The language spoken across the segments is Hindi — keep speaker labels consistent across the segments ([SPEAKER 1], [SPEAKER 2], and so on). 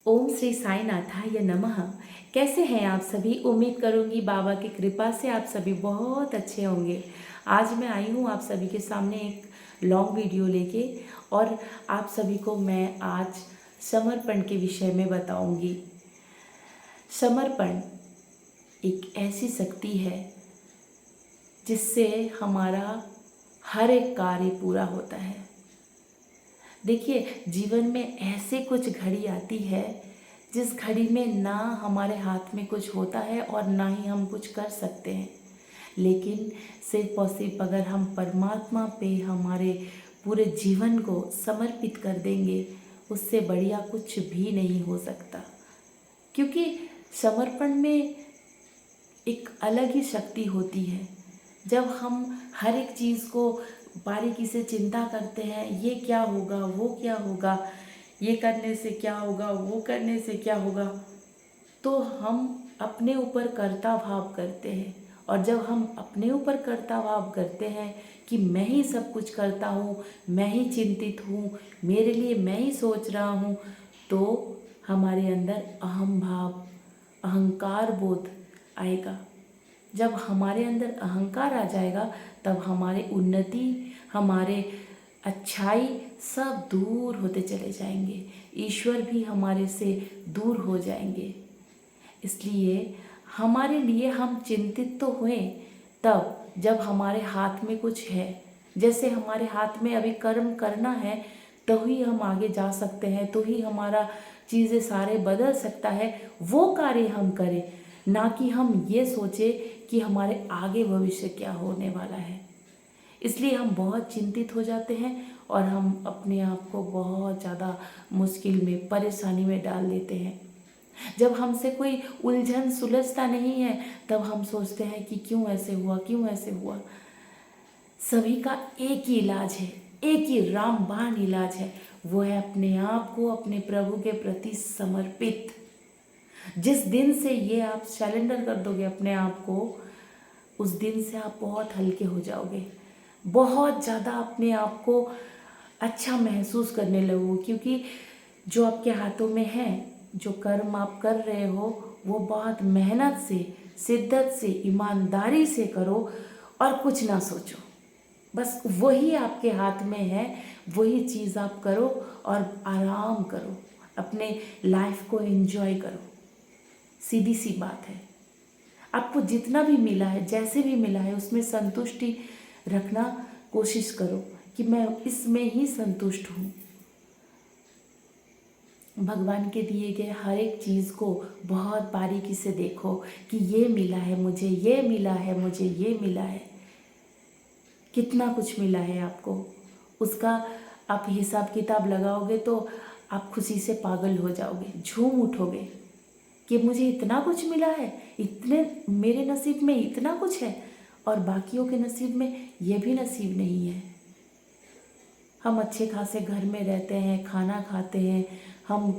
[SPEAKER 1] ओम श्री साई नाथाय नमः। कैसे हैं आप सभी? उम्मीद करूंगी बाबा की कृपा से आप सभी बहुत अच्छे होंगे। आज मैं आई हूँ आप सभी के सामने एक लॉन्ग वीडियो लेके, और आप सभी को मैं आज समर्पण के विषय में बताऊंगी। समर्पण एक ऐसी शक्ति है जिससे हमारा हर एक कार्य पूरा होता है। देखिए, जीवन में ऐसे कुछ घड़ी आती है जिस घड़ी में ना हमारे हाथ में कुछ होता है और ना ही हम कुछ कर सकते हैं, लेकिन सिर्फ और सिर्फ अगर हम परमात्मा पे हमारे पूरे जीवन को समर्पित कर देंगे, उससे बढ़िया कुछ भी नहीं हो सकता। क्योंकि समर्पण में एक अलग ही शक्ति होती है। जब हम हर एक चीज़ को बारीकी से चिंता करते हैं, ये क्या होगा, वो क्या होगा, ये करने से क्या होगा, वो करने से क्या होगा, तो हम अपने ऊपर कर्ता भाव करते हैं। और जब हम अपने ऊपर कर्ता भाव करते हैं कि मैं ही सब कुछ करता हूँ, मैं ही चिंतित हूँ, मेरे लिए मैं ही सोच रहा हूँ, तो हमारे अंदर अहम भाव, अहंकार बोध आएगा। जब हमारे अंदर अहंकार आ जाएगा, तब हमारी उन्नति, हमारे अच्छाई सब दूर होते चले जाएंगे, ईश्वर भी हमारे से दूर हो जाएंगे। इसलिए हमारे लिए हम चिंतित तो हुए तब जब हमारे हाथ में कुछ है। जैसे हमारे हाथ में अभी कर्म करना है, तो ही हम आगे जा सकते हैं, तो ही हमारा चीज़ें सारे बदल सकता है। वो कार्य हम करें, ना कि हम ये सोचें कि हमारे आगे भविष्य क्या होने वाला है। इसलिए हम बहुत चिंतित हो जाते हैं और हम अपने आप को बहुत ज़्यादा मुश्किल में, परेशानी में डाल देते हैं। जब हमसे कोई उलझन सुलझता नहीं है, तब हम सोचते हैं कि क्यों ऐसे हुआ, क्यों ऐसे हुआ। सभी का एक ही इलाज है, एक ही रामबाण इलाज है, वो है अपने आप को अपने प्रभु के प्रति समर्पित। जिस दिन से ये आप सरेंडर कर दोगे अपने आप को, उस दिन से आप बहुत हल्के हो जाओगे, बहुत ज़्यादा अपने आप को अच्छा महसूस करने लगोगे। क्योंकि जो आपके हाथों में है, जो कर्म आप कर रहे हो, वो बहुत मेहनत से, शिद्दत से, ईमानदारी से करो और कुछ ना सोचो। बस वही आपके हाथ में है, वही चीज़ आप करो और आराम करो, अपने लाइफ को एंजॉय करो। सीधी सी बात है। आपको जितना भी मिला है, जैसे भी मिला है, उसमें संतुष्टि रखना कोशिश करो कि मैं इसमें ही संतुष्ट हूँ। भगवान के दिए गए हर एक चीज़ को बहुत बारीकी से देखो कि ये मिला है मुझे, ये मिला है मुझे, ये मिला है। कितना कुछ मिला है आपको, उसका आप हिसाब किताब लगाओगे तो आप खुशी से पागल हो जाओगे, झूम उठोगे कि मुझे इतना कुछ मिला है, इतने मेरे नसीब में इतना कुछ है, और बाकियों के नसीब में ये भी नसीब नहीं है। हम अच्छे खासे घर में रहते हैं, खाना खाते हैं, हम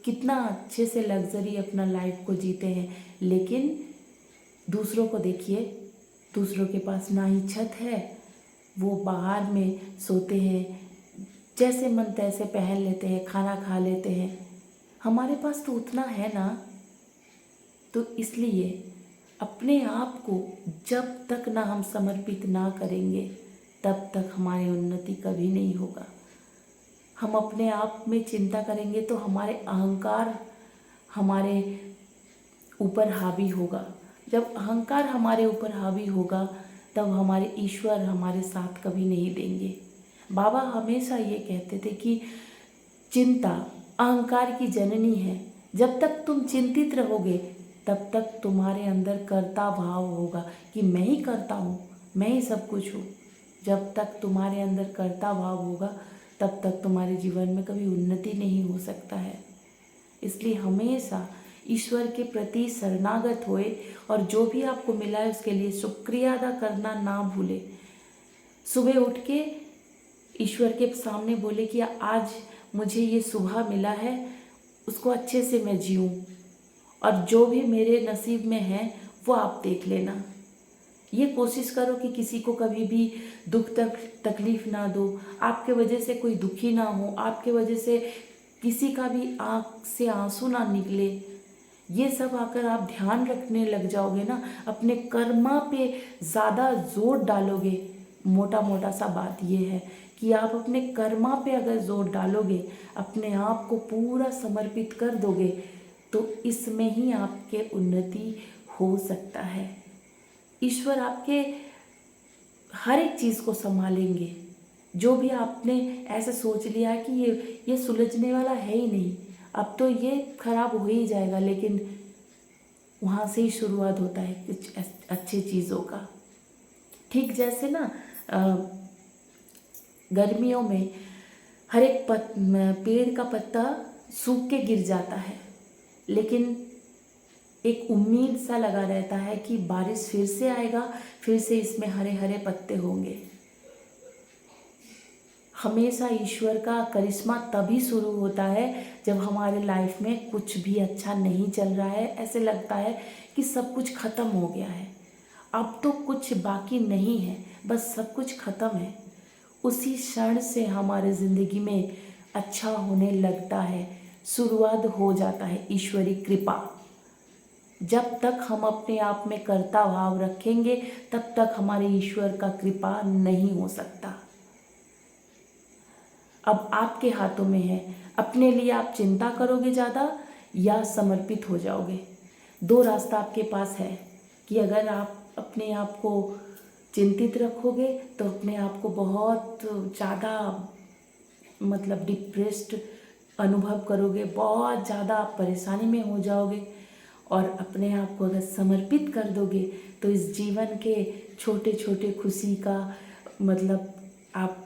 [SPEAKER 1] कितना अच्छे से लग्जरी अपना लाइफ को जीते हैं, लेकिन दूसरों को देखिए, दूसरों के पास ना ही छत है, वो बाहर में सोते हैं, जैसे मन तैसे पहन लेते हैं, खाना खा लेते हैं। हमारे पास तो उतना है ना। तो इसलिए अपने आप को जब तक ना हम समर्पित ना करेंगे, तब तक हमारी उन्नति कभी नहीं होगा। हम अपने आप में चिंता करेंगे तो हमारे अहंकार हमारे ऊपर हावी होगा। जब अहंकार हमारे ऊपर हावी होगा, तब हमारे ईश्वर हमारे साथ कभी नहीं देंगे। बाबा हमेशा ये कहते थे कि चिंता अहंकार की जननी है। जब तक तुम चिंतित रहोगे, तब तक तुम्हारे अंदर कर्ता भाव होगा कि मैं ही करता हूँ, मैं ही सब कुछ हूँ। जब तक तुम्हारे अंदर कर्ता भाव होगा, तब तक तुम्हारे जीवन में कभी उन्नति नहीं हो सकता है। इसलिए हमेशा ईश्वर के प्रति शरणागत होए और जो भी आपको मिला है उसके लिए शुक्रिया अदा करना ना भूले। सुबह उठ के ईश्वर के सामने बोले कि आज मुझे ये सुबह मिला है, उसको अच्छे से मैं जीऊँ, और जो भी मेरे नसीब में है वो आप देख लेना। ये कोशिश करो कि किसी को कभी भी दुख तकलीफ़ ना दो, आपके वजह से कोई दुखी ना हो, आपके वजह से किसी का भी आँख से आंसू ना निकले, ये सब अगर आप ध्यान रखने लग जाओगे ना, अपने कर्मा पे ज़्यादा जोर डालोगे। मोटा मोटा सा बात ये है कि आप अपने कर्मा पे अगर जोर डालोगे, अपने आप को पूरा समर्पित कर दोगे, तो इसमें ही आपके उन्नति हो सकता है। ईश्वर आपके हर एक चीज़ को संभालेंगे। जो भी आपने ऐसे सोच लिया है कि ये सुलझने वाला है ही नहीं, अब तो ये खराब हो ही जाएगा, लेकिन वहाँ से ही शुरुआत होता है कुछ अच्छी चीज़ों का। ठीक जैसे ना गर्मियों में हर एक पेड़ का पत्ता सूख के गिर जाता है, लेकिन एक उम्मीद सा लगा रहता है कि बारिश फिर से आएगा, फिर से इसमें हरे हरे पत्ते होंगे। हमेशा ईश्वर का करिश्मा तभी शुरू होता है जब हमारे लाइफ में कुछ भी अच्छा नहीं चल रहा है, ऐसे लगता है कि सब कुछ ख़त्म हो गया है, अब तो कुछ बाकी नहीं है, बस सब कुछ ख़त्म है। उसी क्षण से हमारे ज़िंदगी में अच्छा होने लगता है, शुरुआत हो जाता है ईश्वरी कृपा। जब तक हम अपने आप में कर्ता भाव रखेंगे, तब तक हमारे ईश्वर का कृपा नहीं हो सकता। अब आपके हाथों में है, अपने लिए आप चिंता करोगे ज़्यादा या समर्पित हो जाओगे। दो रास्ता आपके पास है कि अगर आप अपने आप को चिंतित रखोगे तो अपने आप को बहुत ज़्यादा मतलब डिप्रेस्ड अनुभव करोगे, बहुत ज़्यादा आप परेशानी में हो जाओगे। और अपने आप को अगर समर्पित कर दोगे तो इस जीवन के छोटे छोटे खुशी का मतलब आप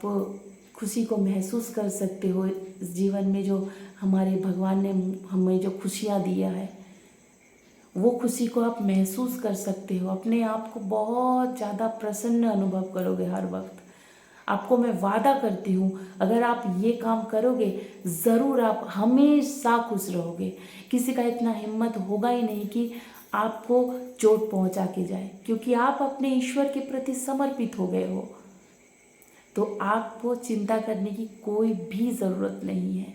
[SPEAKER 1] खुशी को महसूस कर सकते हो। इस जीवन में जो हमारे भगवान ने हमें जो खुशियाँ दिया है, वो खुशी को आप महसूस कर सकते हो। अपने आप को बहुत ज़्यादा प्रसन्न अनुभव करोगे हर वक्त। आपको मैं वादा करती हूँ, अगर आप ये काम करोगे ज़रूर आप हमेशा खुश रहोगे। किसी का इतना हिम्मत होगा ही नहीं कि आपको चोट पहुँचा के जाए, क्योंकि आप अपने ईश्वर के प्रति समर्पित हो गए हो। तो आपको चिंता करने की कोई भी ज़रूरत नहीं है,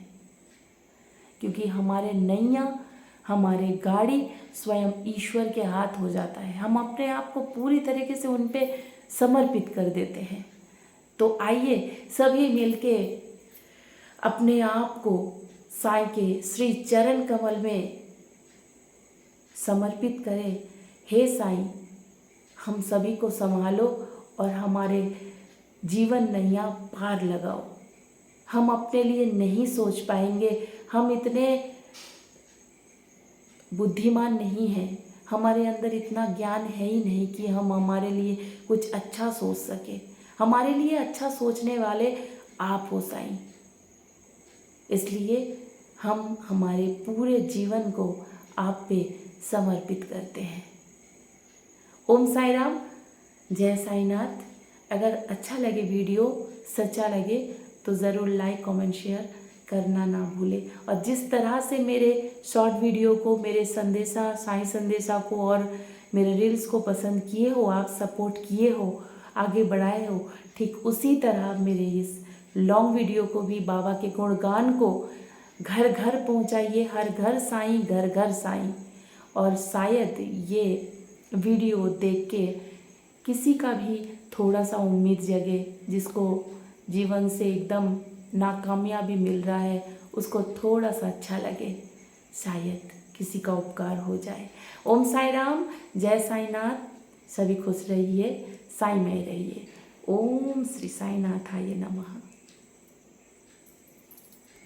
[SPEAKER 1] क्योंकि हमारे नैया, हमारे गाड़ी स्वयं ईश्वर के हाथ हो जाता है। हम अपने आप को पूरी तरीके से उन पे समर्पित कर देते हैं। तो आइए सभी मिलके अपने आप को साईं के श्री चरण कमल में समर्पित करें। हे साईं, हम सभी को संभालो और हमारे जीवन नैया पार लगाओ। हम अपने लिए नहीं सोच पाएंगे, हम इतने बुद्धिमान नहीं हैं, हमारे अंदर इतना ज्ञान है ही नहीं कि हम हमारे लिए कुछ अच्छा सोच सके। हमारे लिए अच्छा सोचने वाले आप हो साईं, इसलिए हम हमारे पूरे जीवन को आप पे समर्पित करते हैं। ओम साई राम, जय साईनाथ। अगर अच्छा लगे वीडियो, सच्चा लगे तो ज़रूर लाइक कमेंट शेयर करना ना भूलें। और जिस तरह से मेरे शॉर्ट वीडियो को, मेरे संदेशा, साईं संदेशा को और मेरे रील्स को पसंद किए हो, आप सपोर्ट किए हो, आगे बढ़ाए हो, ठीक उसी तरह मेरे इस लॉन्ग वीडियो को भी, बाबा के गुणगान को घर घर पहुंचाइए। हर घर साईं, घर घर साईं। और शायद ये वीडियो देख के किसी का भी थोड़ा सा उम्मीद जगे, जिसको जीवन से एकदम नाकामयाबी मिल रहा है, उसको थोड़ा सा अच्छा लगे, शायद किसी का उपकार हो जाए। ओम साई राम, जय साईनाथ। सभी खुश रहिए, साईं में रहिए। ओम श्री साईनाथाय नमः।